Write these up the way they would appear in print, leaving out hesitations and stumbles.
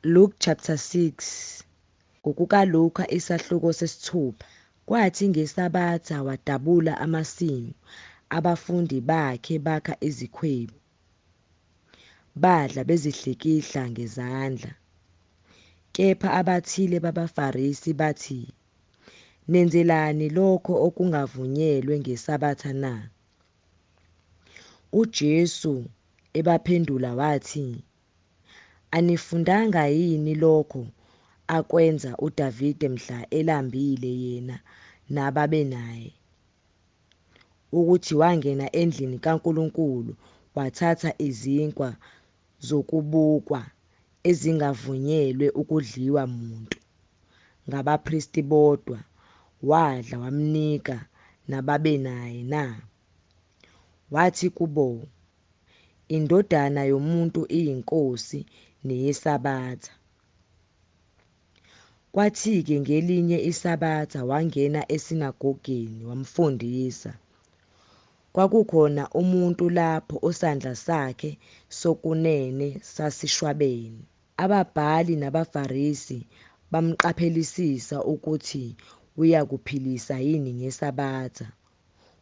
Luke chapter 6. NgokukaLuka isahluko sesithupha. Kwathi ngeSabatha wadabula amasimu, abafundi bakhe bakha izikhwebu. Badla bezihlikihla ngezandla. Kepha abathile babaFarisi bathi, "Nenzelani lokho okungavunyelwe ngeSabatha na?" UJesu ebaphendula wathi, "Anifundanga yini lokho akwenza uDavide mhla elambile yena nababenaye, ukuthi wangena endlini kaNkulunkulu wathatha izinkwa zokubukwa ezingavunyelwe ukudliwa muntu ngabaphristi bodwa, wadla wamnika nababenaye na? Wathi kubo, iNdodana yomuntu iyinkosi neyeSabatha." Kwathi-ke ngelinye iSabatha wangena esinagogeni wamfundisa. Kwakukhona umuntu lapho osandla sakhe sokunene sasishwabene. Ababhali nabaFarisi bamqaphelisisa ukuthi uyakuphilisa yini ngeSabatha,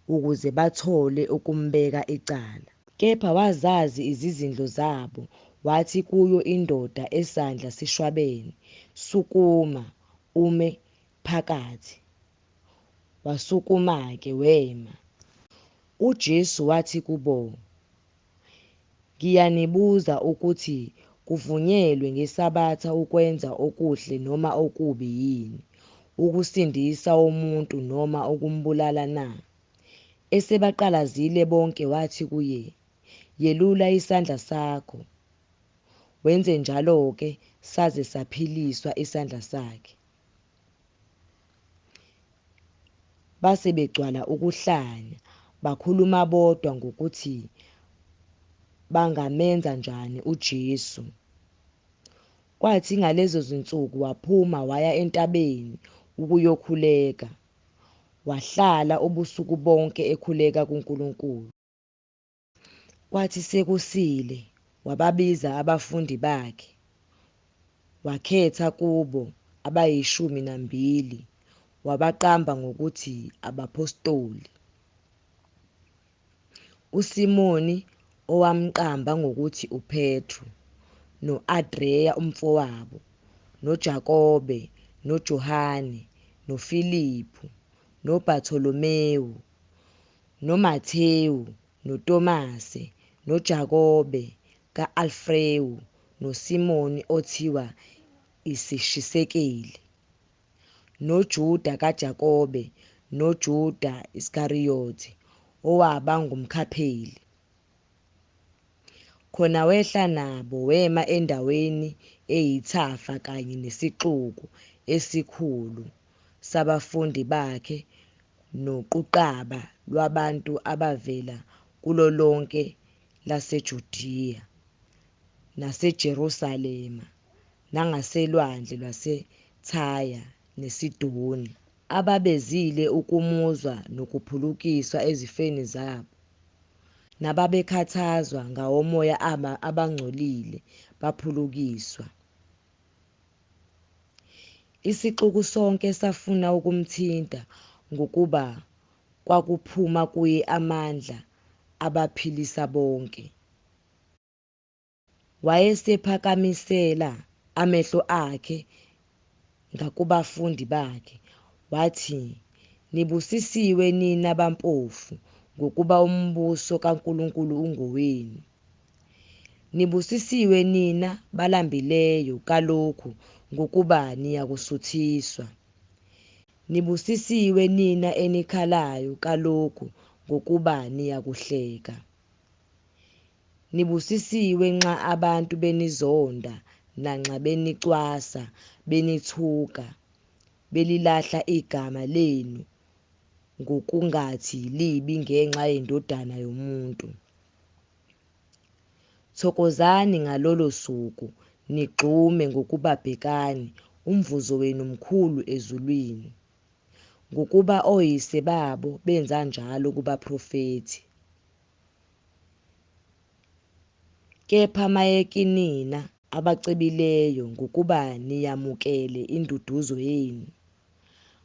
ukuze bathole ukumbeka icala. Kepha wazazi izizindlo zabo, wathi kuyo indoda esandla sishwabene, "Sukuma, ume phakathi." Wasukuma-ke wema. UJesu wathi kubo, "Ngiyanibuza ukuthi kuvunyelwe ngeSabatha ukwenza okuhle noma okubi yini, ukusindisa umuntu noma ukumbulala na?" Esebaqalazile bonke wathi kuye, "Yelula isandla sakho." Wenze njalo-ke saze saphiliswa isandla sakhe. Base begcwala ukuhlanya, bakhuluma bodwa ngokuthi bangamenza njani uJesu. Kwathi ngalezo zinsuku waphuma waya entabeni ukuyokhuleka. Wahlala ubusuku bonke ekhuleka kuNkulunkulu. Kwathi sekusile wababiza abafundi bakhe, wakhetha kubo 12, wabaqamba ngokuthi abapostoli. USimoni owamqamba ngokuthi uPetru, no-Andreya umfowabo, noJakobe, noJohane, noFiliphu, noBhatholomewu, noMathewu, noTomase, noJakobe ka-Alfewu, noSimoni othiwa isishisekeli, noJuda kaJakobe, noJuda Iskariyothi, owaba ngumkhapheli. Khona wehla nabo wema endaweni eyithafa kanye nesixuku esikhulu sabafundi bakhe noquqaba lwabantu abavela kulo lonke laseJudiya naseJerusalema nangaselwandle lwaseThaya neSidoni, ababezile ukumuzwa nokuphulukiswa ezifeni zabo, nababekhathazwa ngawomoya abangcolile baphulukiswa. Isixuku sonke safuna ukumthinta ngokuba kwakuphuma kuye amandla abaphilisa bonke. Wayesephakamisela amehlo akhe ngakubafundi bakhe, wathi, "Nibusisiwe nina bampofu, ngokuba umbuso kaNkulunkulu ungowenu. Nibusisiwe nina balambileyo kalokhu, ngokuba niyakusuthiswa. Nibusisiwe nina enikhalayo kalokhu, ngokuba niyakuhleka. Nibusisiwe nxa abantu benizonda nanxa benicwasa, benithuka, belilahla igama lenu ngokungathi libi ngenxa yeNdodana yomuntu. Thokozani ngalolo suku, nigxume ngokubabhekani, umvuzo wenu mkhulu ezulwini, ngokuba oyise babo benza njalo kubaprofethi. Kepha mayekinina abacebileyo ngokuba niyamukele induduzo yenu.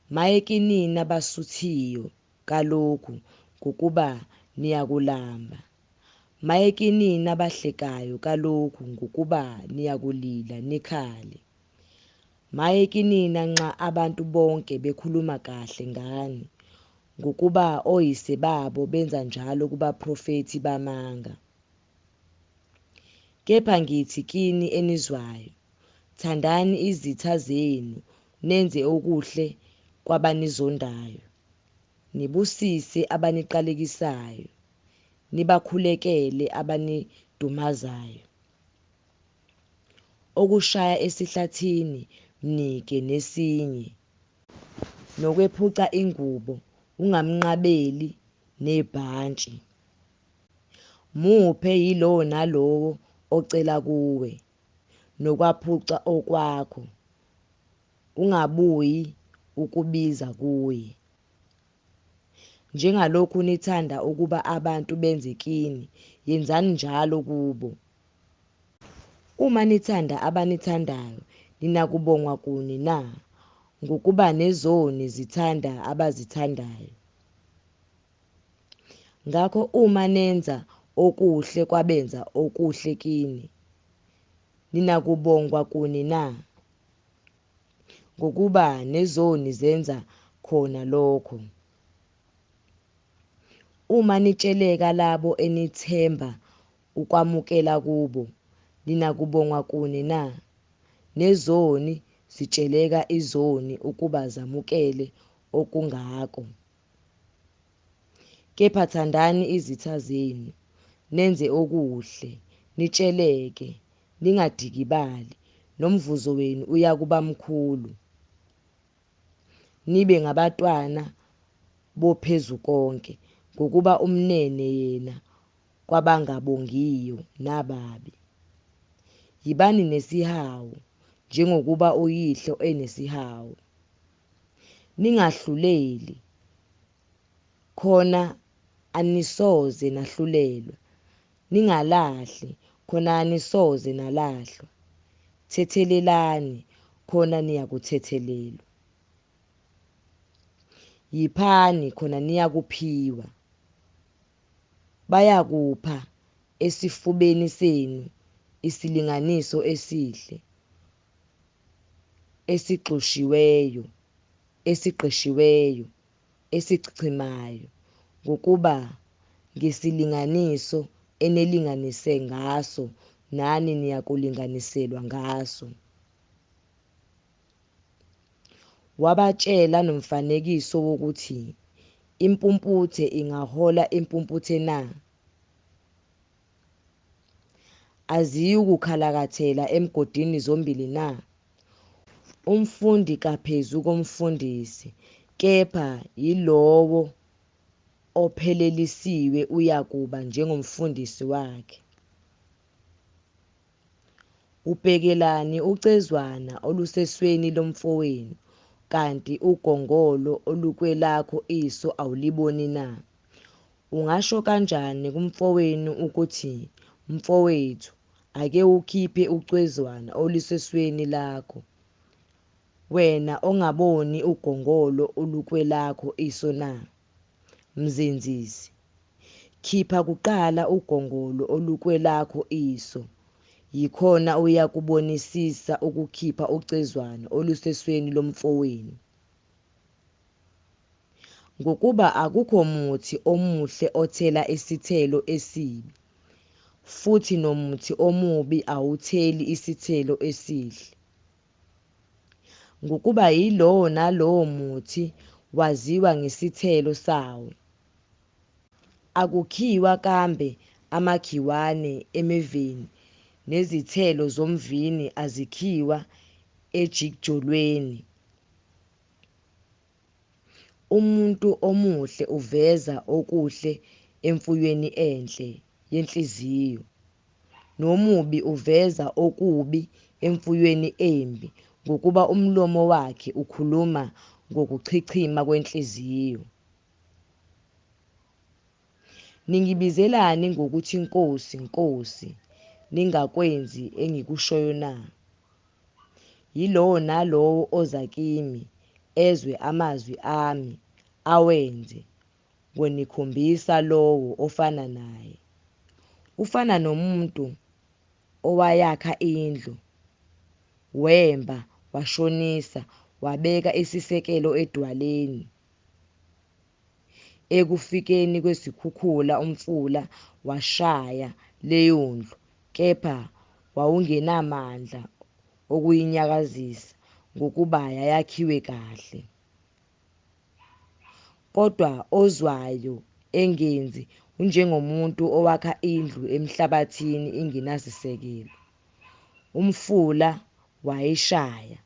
Maye kinina basuthiyo kalokhu ngokuba niyakulamba. Maye kinina bahlekayo kalokhu ngokuba niyakulila nikhale. Maye kinina nxa abantu bonke bekhuluma kahle ngani, ngokuba oyise babo benza njalo kubaprofethi bamanga. Kepha ngithi kini enizwayo, thandani izitha zenu, nenze okuhle kwabanizondayo, nibusise abaniqalekisayo, nibakhulekele abanidumazayo. Okushaya esihlathini mnike nesinye, nokwephuca ingubo ungamnqabeli nebhantshi. Muphe yilowo nalowo ocela kuwe, nokwaphuca okwakho, ungabuyi ukubiza kuye. Njengalokhu nithanda ukuba abantu benze kini, yenzani njalo kubo. Uma nithanda abanithandayo, ninakubongwa kuni na? Ngokuba nezoni zithanda abazithandayo. Ngakho uma nenza okuhle kwabenza okuhle kini, ninakubongwa kuni na? Ngokuba nezoni zenza khona lokho. Uma nitsheleka labo enithemba ukwamukela kubo, ninakubongwa kuni na? Nezoni zitsheleka izoni ukuba zamukele okungako. Kepha thandani izitha zenu, nenze okuhle, nitsheleke, ningadikibali, nomvuzo wenu uyakuba mkhulu. Nibe ngabatwana boPhezukonke, ngokuba umnene yena kwabangabongiyo nababi. Yibani nesihawu, njengokuba uyihlo enesihawu. Ningahluleli, khona anisoze nahlulelwa. Ningalahli, khona anisoze nalahlwa. Thethelelani, khona niyakuthethelelwa. Yiphani, khona niyakuphiwa. Bayakupha esifubeni senu isilinganiso esihle, esigqishiweyo, esichichimayo, ngokuba ngesilinganiso enelinganise ngaso, nani niyakulinganiselwa ngaso. Wabatshela nomfanekiso wokuthi impumputhe ingahola impumputhe na? Aziyukukhalakathela emgodini zombili na? Umfundi kaphezu komfundisi, kepha yilowo ophelelisiwe uyakuba njengomfundisi wakhe. Ubhekelani ucezwana olusesweni lomfowenu, kanti ugongolo olukwelakho iso awuliboni na? Ungasho kanjani kumfowenu ukuthi, mfowethu, ake ukhiphe ucezwana olusesweni lakho, wena ongaboni ugongolo olukwelakho iso na? Mzenzisi, khipha kuqala ugongolo olukwelakho iso, yikhona uyakubonisisa ukukhipha ucezwana olusesweni lomfowenu. Ngokuba akukho muthi omuhle othela isithelo esibi, futhi nomuthi omubi awutheli isithelo esihle. Ngokuba yilowo nalowo muthi waziwa ngesithelo sawo. Akukhiwa kambe amakhiwane emeveni, nezithelo zomvini azikhiwa ejikjolweni. Umuntu omuhle uveza okuhle emfuyweni enhle yenhliziyo, nomubi uveza okubi emfuyweni embi, ngokuba umlomo wakhe ukhuluma ngokuchichima kwenhliziyo. Ningibizelani ngokuthi Nkosi, Nkosi, ningakwenzi engikushoyo na? Yilowo nalowo oza kimi ezwe amazwi ami awenze, ngonikhombisa lowo ofana naye. Ufana nomuntu owayakha indlu, wemba, washonisa, wabeka isisekelo edwaleni. Ekufikeni kwezikhukhula umfula washaya leyo ndlu, kepha wawungenamandla okuyinyakazisa ngokuba yayakhiwe kahle. Kodwa ozwayo engenzi unjengomuntu owakha indlu emhlabathini ingenasisekelo. Umfula wayishaya,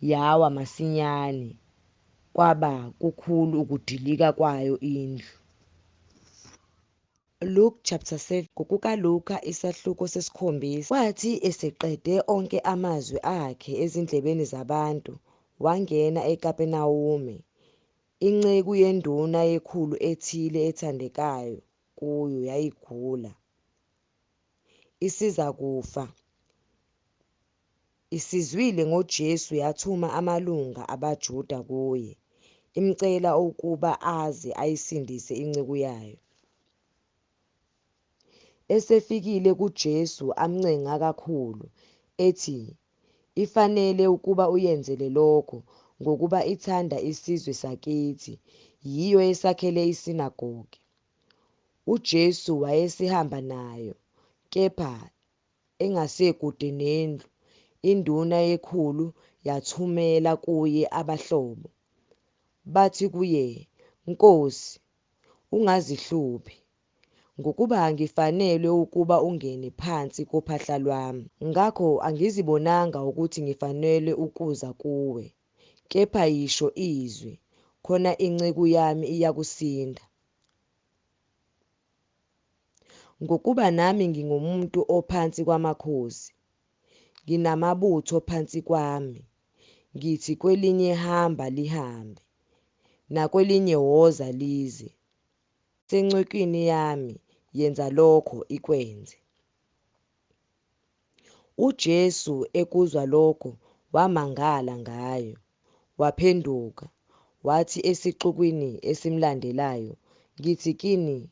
yawa masinyane, kwaba kukhulu ukudilika kwayo indlu. Luke chapter 7. NgokukaLuka isahluko 7. Kwathi eseqede onke amazwi akhe ezindlebeni zabantu, wangena eKapenawume. Inceku yenduna yekhulu ethile ethandekayo kuyo yayigula, isiza kufa. Isizwile ngoJesu yathuma amalunga abaJuda kuye, imcela ukuba aze ayisindise inceku yayo. Esefikile kuJesu amncenga kakhulu, ethi ifanele ukuba uyenzele lokho ngokuba ithanda isizwe sakithi, yiyo esakhele isinagoge. UJesu wayesehamba nayo, kepha engasekude nendlu. Induna yekhulu yathumela kuye abahlobo, bathi kuye, "Nkosi, ungazihluphi, ngokuba ngifanelwe ukuba ungene phansi kophahla lwami. Ngakho angizibonanga ukuthi ngifanelwe ukuza kuwe, kepha yisho izwi, khona inceku yami iyakusinda. Ngokuba nami ngingumuntu ophansi kwamakhosi, nginamabutho phansi kwami, ngithi kwelinye hamba lihambe, nakwelinye woza lize. Sencwekweni yami yenza lokho ikwenze." UJesu ekuzwa lokho wamangala ngayo, waphenduka, wathi esixukwini esimlandelayo, "Ngithi kini,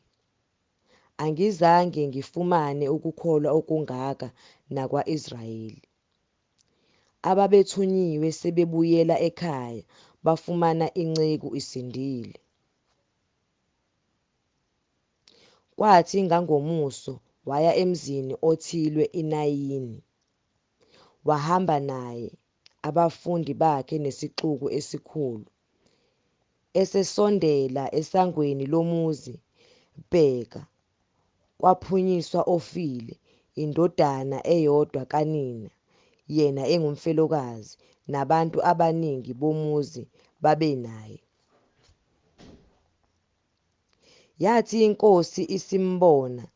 angizange ngifumane ukukholwa okungaka nakwa-Israyeli." Ababethunyiwe sebebuyela ekhaya bafumana inceku isindile. Kwathi ngangomuso waya emzini othilwe iNayini, wahamba naye, abafundi bakhe nesixuku esikhulu. Esesondela esangweni lomuzi, bheka, kwaphunyiswa ofile, indodana eyodwa kanina, yena engumfelokazi, nabantu abaningi bomuzi babenaye. Yathi inkosi isimbona,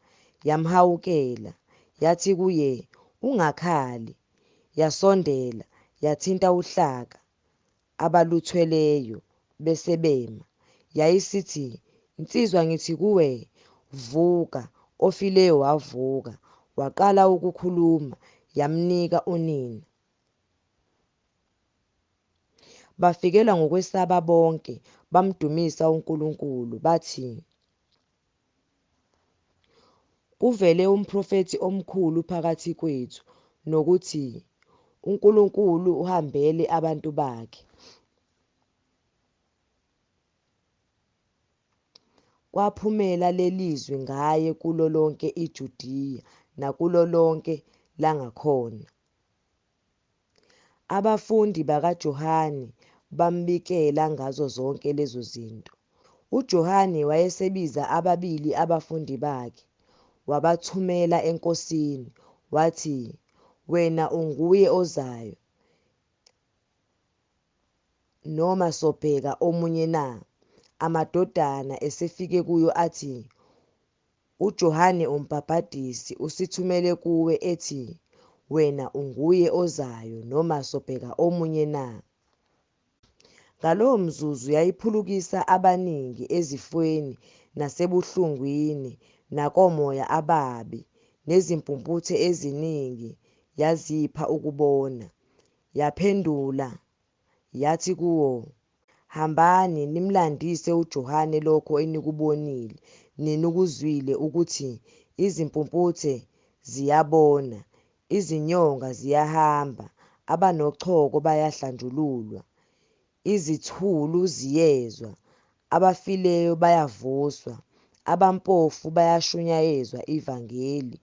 yamhawukela, yathi kuye, "Ungakhali." Yasondela, yathinta uhlaka abaluthweleyo besebema, yayisithi, "Nsizwa, ngithi kuwe, vuka." Ofileyo wavuka, waqala ukukhuluma, yamnika unina. Bafikelwa ngokwesaba bonke, bamdumisa uNkulunkulu, bathi, "Kuvele umprofethi omkhulu phakathi kwethu, nokuthi uNkulunkulu uhambele abantu bakhe." Kwaphumela lelizwi ngaye kulo lonke iJudiya nakulo lonke langakhona. Abafundi bakaJohane bambikela ngazo zonke lezo zinto. UJohane wayesebiza ababili abafundi bakhe, wabathumela enkosini, wathi, "Wena unguye ozayo, noma sobheka omunye na?" Amadodana esefike kuyo athi, "UJohane uMbhaphatisi usithumele kuwe ethi, wena unguye ozayo, noma sobheka omunye na?" Ngalowo mzuzu yayiphulukisa abaningi ezifweni nasebuhlungwini nakomoya ababi nezimpumputhe eziningi yazipha ukubona. Yaphendula yathi kuwo, "Hambani nimlandise uJohane lokho enikubonile nenikuzwile ukuthi izimpumputhe ziyabona, izinyonga ziyahamba, abanochoko bayahlanjululwa, izithulu ziyezwa, abafileyo bayavuswa, abampofu bayashunyayezwa ivangeli.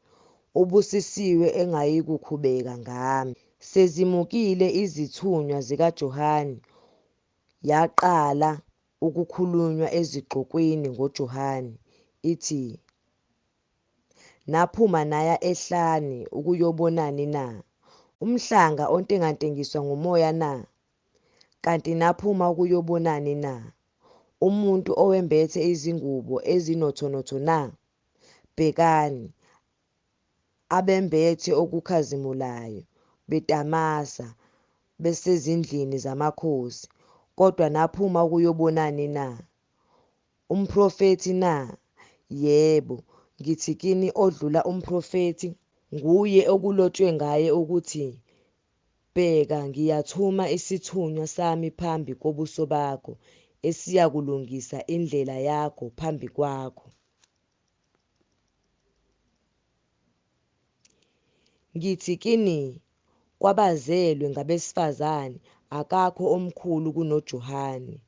Ubusisiwe engayikukhubeka ngami." Sezimukile izithunywa zikaJohane, yaqala ukukhulunywa ezigxokwini ngoJohane, ithi, "Naphuma naya ehlane ukuyobonani na? Umhlanga ontengantengiswa ngumoya na? Kanti naphuma ukuyobonani na? Umuntu owembethe izingubo ezinothonotho na? Bhekani, abembethe okukhazimulayo betamasa besezindlini zamakhosi. Kodwa naphuma ukuyobonani na? Umprofethi na? Yebo, ngithi kini odlula umprofethi. Nguye okulotshwe ngaye ukuthi, Bheka, ngiyathuma isithunywa sami phambi kobuso bakho, esiyakulungisa indlela yakho phambi kwakho. Ngithi kini, kwabazelwe ngabesifazane akakho omkhulu kunoJohane,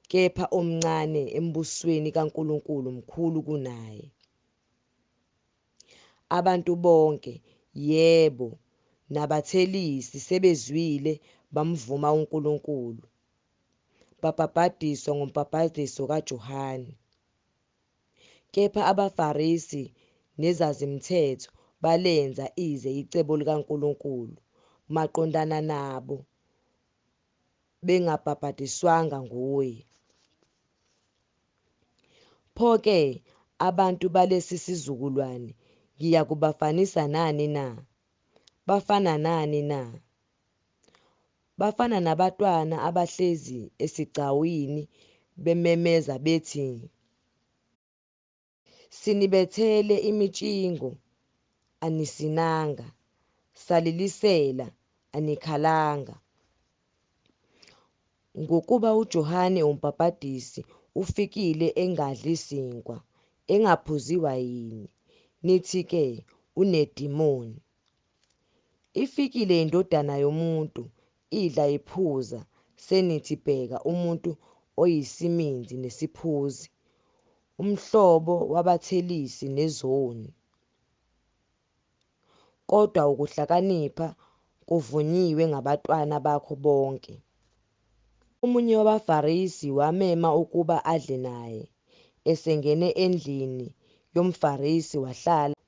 kepha omncane embusweni kaNkulunkulu mkhulu kunaye. Abantu bonke, yebo, nabathelisi sebezwile bamvuma uNkulunkulu, babhabhadiswa ngombhaphaziso kaJohane. Kepha abaFarisi nezazimthetho balenza ize icebo likaNkulunkulu maqondana nabo bengabhaphathizwanga nguye. Pho-ke abantu balesi sizukulwane ngiyakubafanisa nani na? Bafana nani na? Bafana nabantwana abahlezi esigcawini bememeza bethi, "Sinibethele imitshingo, anisinanga, salilisela, anikhalanga." Ngokuba uJohane uMbhaphathizi ufikile engadli sinkwa, engaphuzi wayini, nithi-ke unedimoni. Ifikile iNdodana yoMuntu, idla iphuza, senithi bheka umuntu oyisiminzi nesiphuzi, umhlobo wabathelisi nezoni. Kodwa ukuhlakanipha kuvunyiwe ngabantwana bakho bonke. Omunye wabaFarisi wamema ukuba adle naye. Esengene endlini yomFarisi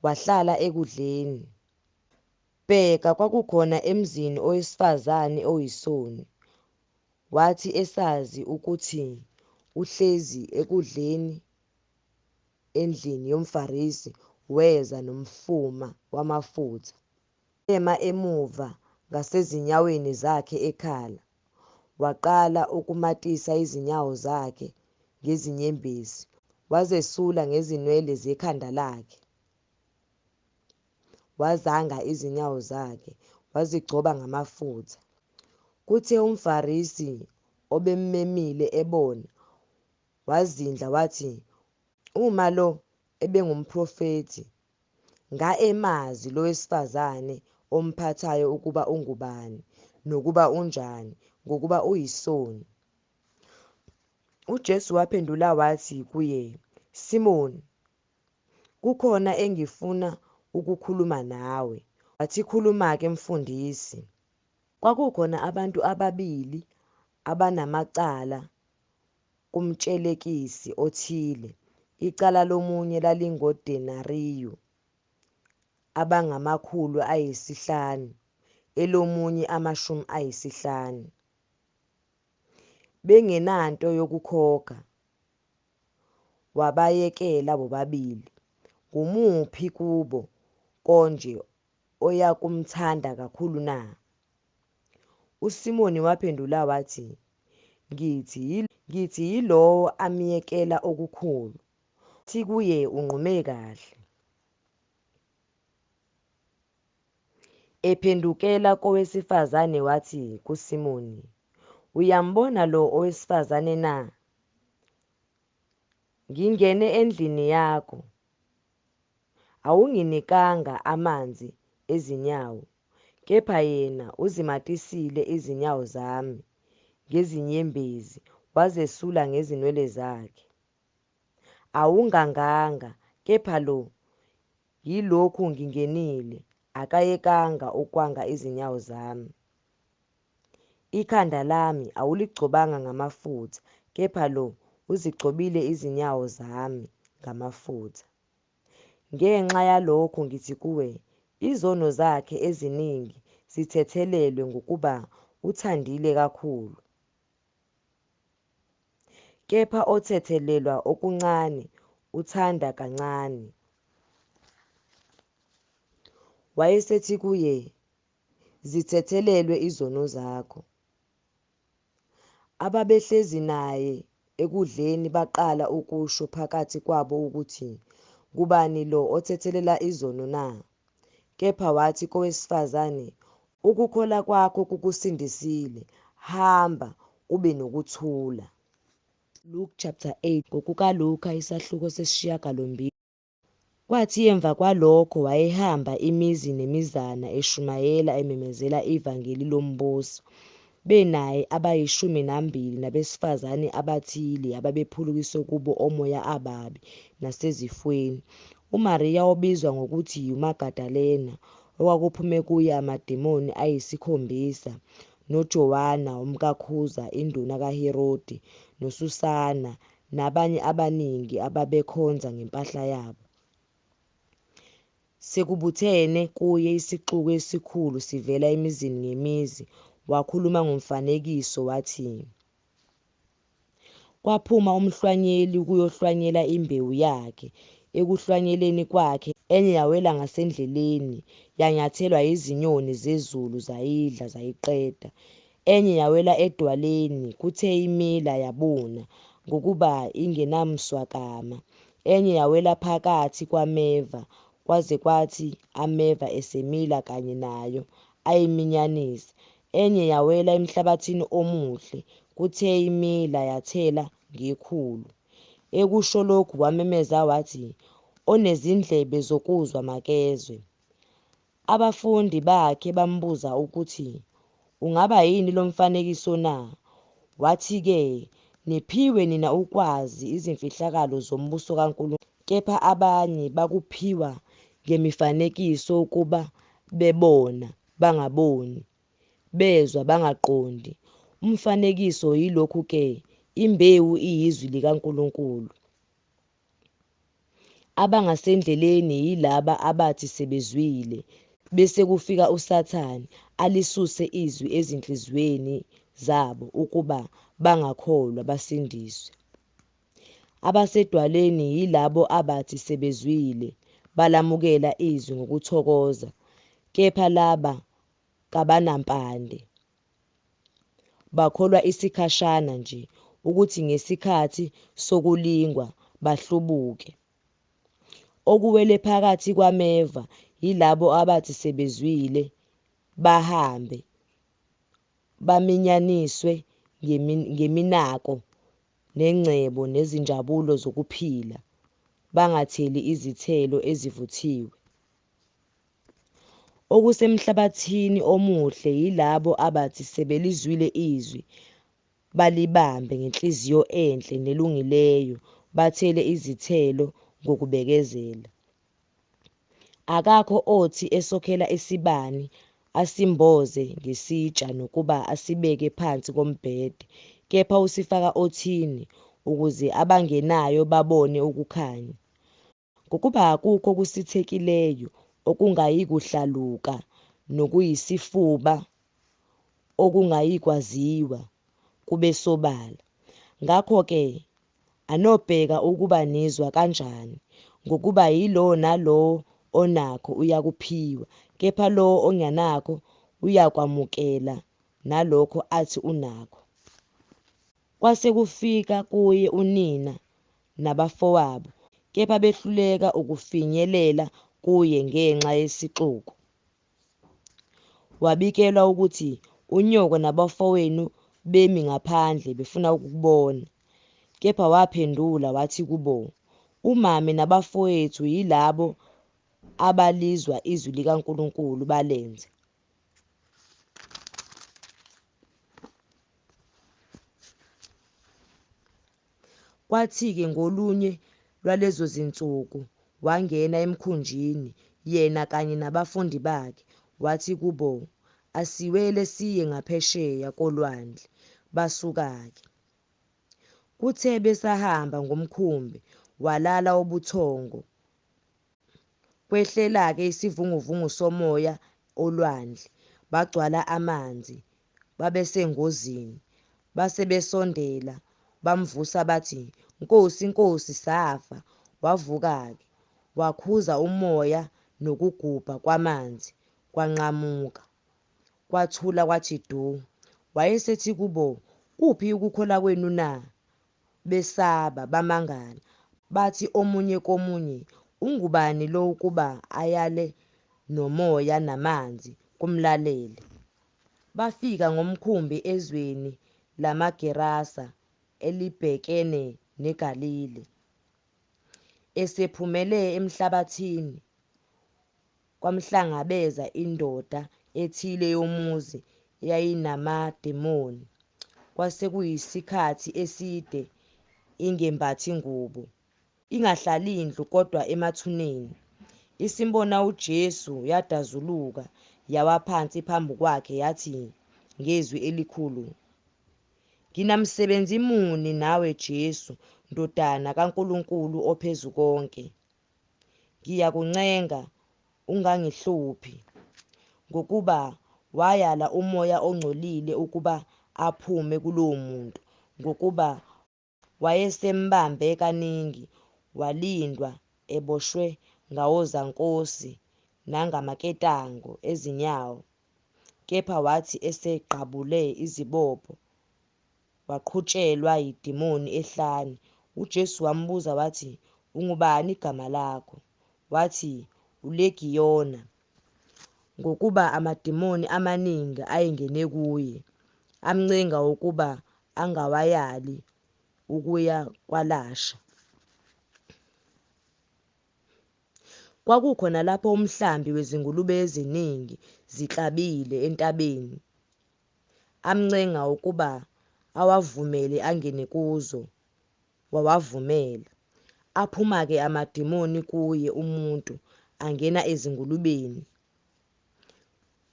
wahlala ekudleni. Bheka, kwakukhona emzini owesifazane oyisoni. Wathi esazi ukuthi uhlezi ekudleni endlini yomFarisi, weza nomfuma wamafutha, ema emuva ngasezinyaweni zakhe ekhala, waqala ukumatisa izinyawo zakhe ngezinyembezi, wazesula ngezinwele zekhanda lakhe, wazanga izinyawo zakhe, wazigcoba ngamafutha. Kuthe umFarisi obemmemile ebona, wazindla wathi, "Uma lo ebengumprofethi, emazi lo wesifazane omphathayo ukuba ungubani nokuba unjani, ngokuba uyisoni." UJesu waphendula wathi kuye, "Simoni, kukhona engifuna ukukhuluma nawe." Wathi, "Khuluma-ke mfundisi." Kwakukhona abantu ababili abanamacala kumtshelekisi othile. Icala lomunye lalingodenariyu, abangama500, elomunye 50. Bengenanto yokukhokha, wabayekela bobabili. Ngumuphi kubo konje oyakumthanda kakhulu na? USimoni waphendula wathi, Ngithi yilowo amyekela okukhulu. Thi kuye, unqume kahle. Ephendukela kowesifazane wathi kuSimoni, "Uyambona lo owesifazane na? Ngingene endlini yakho. Awunginikanga amanzi ezinyawo, kepha yena uzimatisile izinyawo zami ngezinyembezi wazesula ngezinwele zakhe. Awunganganga, kepha lo, yilokhu ngingenile, akayekanga ukwanga izinyawo zami. Ikhanda lami awuligcobanga ngamafutha, kepha lo, uzigcobile izinyawo zami ngamafutha. Ngenxa yalokho ngithi kuwe, izono zakhe eziningi zithethelelwe ngokuba uthandile kakhulu. Kepha othethelelwa okuncane uthanda kancane." Wayesethi kuye, "Zithethelelwe izono zakho." Ababehlezi naye ekudleni baqala ukusho phakathi kwabo ukuthi, "Ngubani lo othethelela izono na?" Kepha wathi kowesifazane, "Ukukholwa kwakho kukusindisile. Hamba, ube nokuthula." Luke chapter 8 ngokukaLuka isahluko sesishiyagalombili. Kwathi emva kwalokho wayehamba imizi nemizana eshumayela ememezela ivangeli lombuso. Benaye abayi12 nabesifazane abathile ababephulukiswe kubo omoya ababi nasezifweni, uMariya obizwa ngokuthi uMagadalena, okwakuphume kuye amadimoni ayi7, noJowana umkakhuza induna kaHerodi, noSusana, nabanye abaningi ababekhonza ngempahla yabo. Sekubuthene kuye isixuku esikhulu sivela emizini ngemizi, wakhuluma ngomfanekiso wathi, "Kwaphuma umhlwanyeli ukuyohlwanyela imbewu yakhe. Ekuhlwanyeleni kwakhe enye yawela ngasendleleni, yanyathelwa izinyoni zezulu zayidla zayiqeda. Enye yawela edwaleni, kuthe imila yabuna ngokuba ingenamswakama. Enye yawela phakathi kwameva, kwaze kwathi ameva esemila kanye nayo ayiminyanisa. Enye yawela emhlabathini omuhle, kuthe imila yathela ngekhulu." Ekusho lokhu wamemeza wathi, "Onezindlebe zokuzwa makezwe." Abafundi bakhe bambuza ukuthi, "Ungaba yini lo mfanekiso na?" Wathi-ke, "Niphiwe nina ukwazi izimfihlakalo zombuso kaNkulunkulu, kepha abanye bakuphiwa ngemifanekiso ukuba bebona bangaboni, bezwa bangaqondi. Umfanekiso yilokhu-ke, imbewu iyizwi likaNkulunkulu. Abangasendleleni yilaba abathi sebezwile, bese kufika uSathane alisuse izwi ezinhliziyweni zabo ukuba bangakholwa basindiswe. Abasedwaleni yilabo abathi sebezwile, balamukela izwi ngokuthokoza, kepha laba kabanampande. Bakholwa isikhashana nje, ukuthi ngesikhathi sokulingwa bahlubuke. Okuwele phakathi kwameva yilabo abathi sebezwile, bahambe, baminyaniswe ngeminako nengcebo nezinjabulo zokuphila, bangatheli izithelo ezivuthiwe. Okusemhlabathini omuhle yilabo abathi sebelizwile izwi, balibambe ngenhliziyo enhle nelungileyo, bathele izithelo ngokubekezela. Akakho othi esokhela isibani asimboze ngesitsha nokuba asibeke phansi kombhede, kepha usifaka othini, ukuze abangenayo babone ukukhanya. Ngokuba akukho okusithekileyo okungayikuhlaluka, nokuyisifuba okungayikwaziwa kube sobala. Ngakho-ke anobheka ukuba nizwa kanjani, ngokuba yilo nalowo onakho uyakuphiwa, kepha lowo ongenakho uyakwamukela nalokho athi unakho. Kwase kufika kuye unina nabafowabo, kepha behluleka ukufinyelela kuye ngenxa yesixuku. wabikelwa ukuthi unyoko nabafowenu bemi ngaphandle befuna ukukubona. Kepha waphendula wathi kubo, "Umame nabafowethu yilabo abalizwa izwi likaNkulunkulu balenze." Kwathi-ke ngolunye lwalezo zinsuku wangena emkhunjini yena kanye nabafundi bakhe, wathi kubo, "Asiwele siye ngaphesheya kolwandle." Basuka-ke. Kuthe besahamba ngomkhumbi walala ubuthongo, kwehlela-ke isivunguvungu somoya olwandle, bagcwala amanzi, babesengozini. Base besondela bamvusa bathi, "Nkosi, Nkosi, safa." Wavuka-ke, wakhuza umoya nokugubha kwamanzi, kwanqamuka, kwathula kwathi du. Wayesethi kubo, "Kuphi ukukholwa kwenu na?" Besaba bamangala, bathi omunye komunye, "Ungubani lo ukuba ayale nomoya namanzi kumlalele?" Bafika ngomkhumbi ezweni lamaGerasa elibhekene neGalile. Esephumele emhlabathini, kwamhlangabeza indoda ethile yomuzi eyayinamadimoni. Kwasekuyisikhathi eside ingembathi ngubo, ingahlali ndlu kodwa emathuneni. Isimbona uJesu yadazuluka, yawa phansi phambi kwakhe yathi ngezwi elikhulu, "Nginamsebenzi muni nawe Jesu, Ndodana kaNkulunkulu ophezukonke? Ngiyakuncenga ungangihluphi." Ngokuba wayala umoya ongcolile ukuba aphume kulowo muntu, ngokuba wayesembambe kaningi, walindwa eboshwe ngawozankosi nangamaketanga ezinyawo. Kepha wathi eseqabule izibopho, waqhutshelwa yidimoni ehlane. UJesu wambuza wathi, "Ungubani igama lakho?" Wathi, "uLegiyona," ngokuba amadimoni amaningi ayengene kuye, amncenga ukuba angawayali ukuya kwalasha. Kwakukhona lapho umhlambi wezingulube eziningi ziklabile entabeni, amncenga ukuba awavumele angene kuzo. Wawavumela. Aphuma-ke amadimoni kuye umuntu, angena ezingulubeni.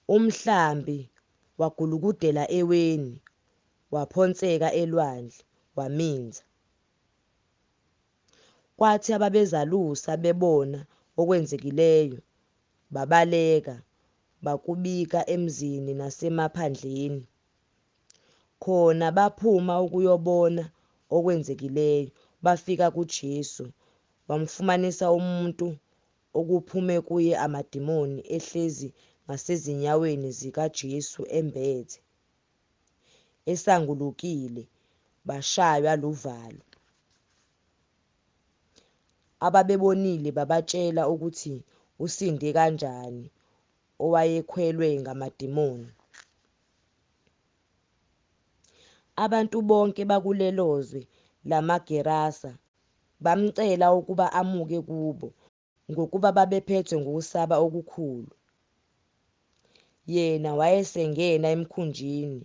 Umhlambi wagulukudela eweni, waphonseka elwandle, waminza. Kwathi ababezalusa bebona okwenzekileyo, babaleka, bakubika emzini nasemaphandleni. Khona baphuma ukuyobona okwenzekileyo, bafika kuJesu, bamfumanisa umuntu okuphume kuye amadimoni ehlezi ngasezinyaweni zikaJesu embethe, esangulukile, bashaywa luvalo. Ababebonile babatshela ukuthi usinde kanjani owayekhwelwe ngamadimoni. Abantu bonke bakulelozwe lamaGerasa bamcela ukuba amuke kubo, ngokuba babephethwe ngokusaba okukhulu. Yena wayesengena emkhunjini,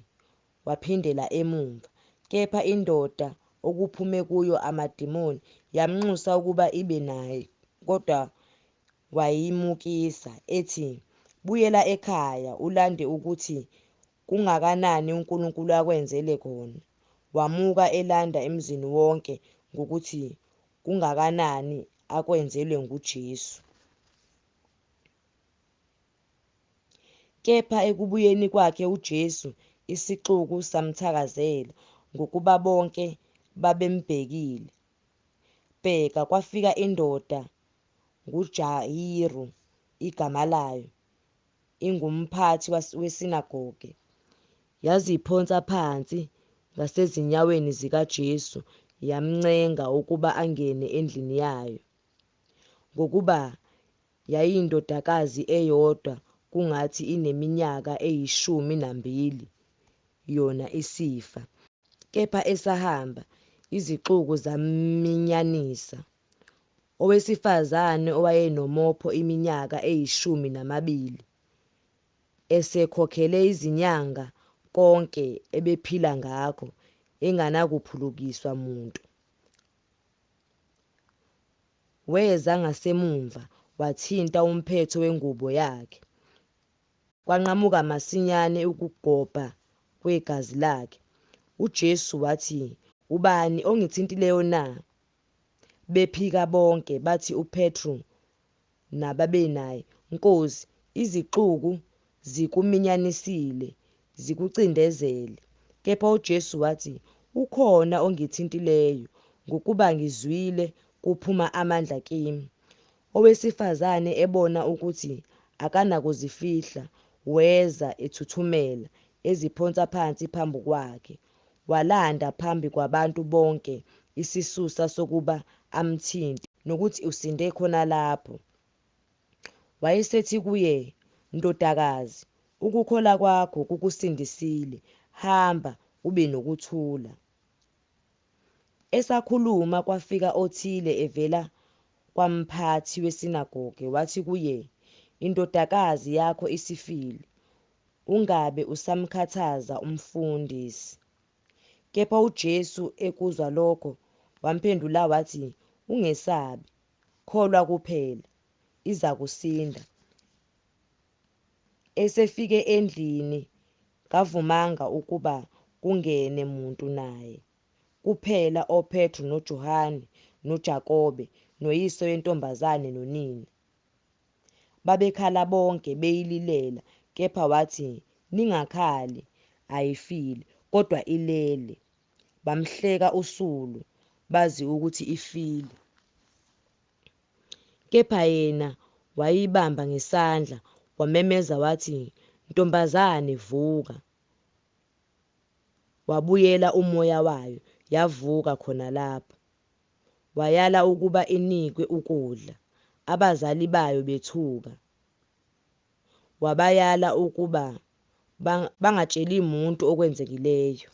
waphindela emumva. Kepha indoda okuphume kuyo amadimoni yamnxusa ukuba ibe naye, kodwa wayimukisa ethi, "Buyela ekhaya ulande ukuthi kungakanani uNkulunkulu akwenzele khona." Wamuka elanda emzini wonke ngokuthi kungakanani akwenzelwe nguJesu. Kepha ekubuyeni kwakhe uJesu isixuku samthakazela, ngokuba bonke babembhekile. Bheka, kwafika indoda nguJayiru igama layo, ingumphathi wesinagoge, yaziphonsa phansi ngasezinyaweni zikaJesu, yamncenga ukuba angene endlini yayo, ngokuba yayiyindodakazi eyodwa kungathi ineminyaka eyi12 yona isifa. Kepha esahamba izixuku zaminyanisa. Owesifazane owayenomopho iminyaka eyi12 esekhokhele izinyanga konke ebephila ngakho enganakuphulukiswa muntu, weza ngasemuva wathinta umphetho wengubo yakhe. Kwanqamuka masinyane ukugobha kwegazi lakhe. UJesu wathi, "Ubani ongithintileyo na?" Bephika bonke bathi uPetru nababenaye, "Nkosi, izixuku zikuminyanisile zikucindezele." Kepha uJesu wathi, "Ukhona ongithintileyo, ngokuba ngizwile kuphuma amandla kimi." Owesifazane ebona ukuthi akanakuzifihla, weza ethuthumela eziphonsa phansi phambi kwakhe. Walanda phambi kwabantu bonke isisusa sokuba amthinte nokuthi usinde khona lapho. Wayesethi kuye, "Ndodakazi, ukukholwa kwakho kukusindisile. Hamba ube nokuthula." Esakhuluma kwafika othile evela kwamphathi wesinagoge wathi kuye, "Indodakazi yakho isifile. Ungabe usamkhathaza umfundisi." Kepha uJesu ekuzwa lokho wamphendula wathi, "Ungesabi, kholwa kuphela, izakusinda." Esefike endlini kavumanga ukuba kungene muntu naye, kuphela oPetru noJohane noJakobe noyise wentombazane nonina. Babekhala bonke beyililela, kepha wathi, "Ningakhali, ayifile, kodwa ilele." Bamhleka usulu, bazi ukuthi ifile. Kepha yena wayibamba ngesandla wamemeza wathi, "Ntombazane, vuka." Wabuyela umoya wayo, yavuka khona lapho. Wayala ukuba inikwe ukudla. Abazali bayo bethuka. Wabayala ukuba bangatsheli muntu okwenzekileyo.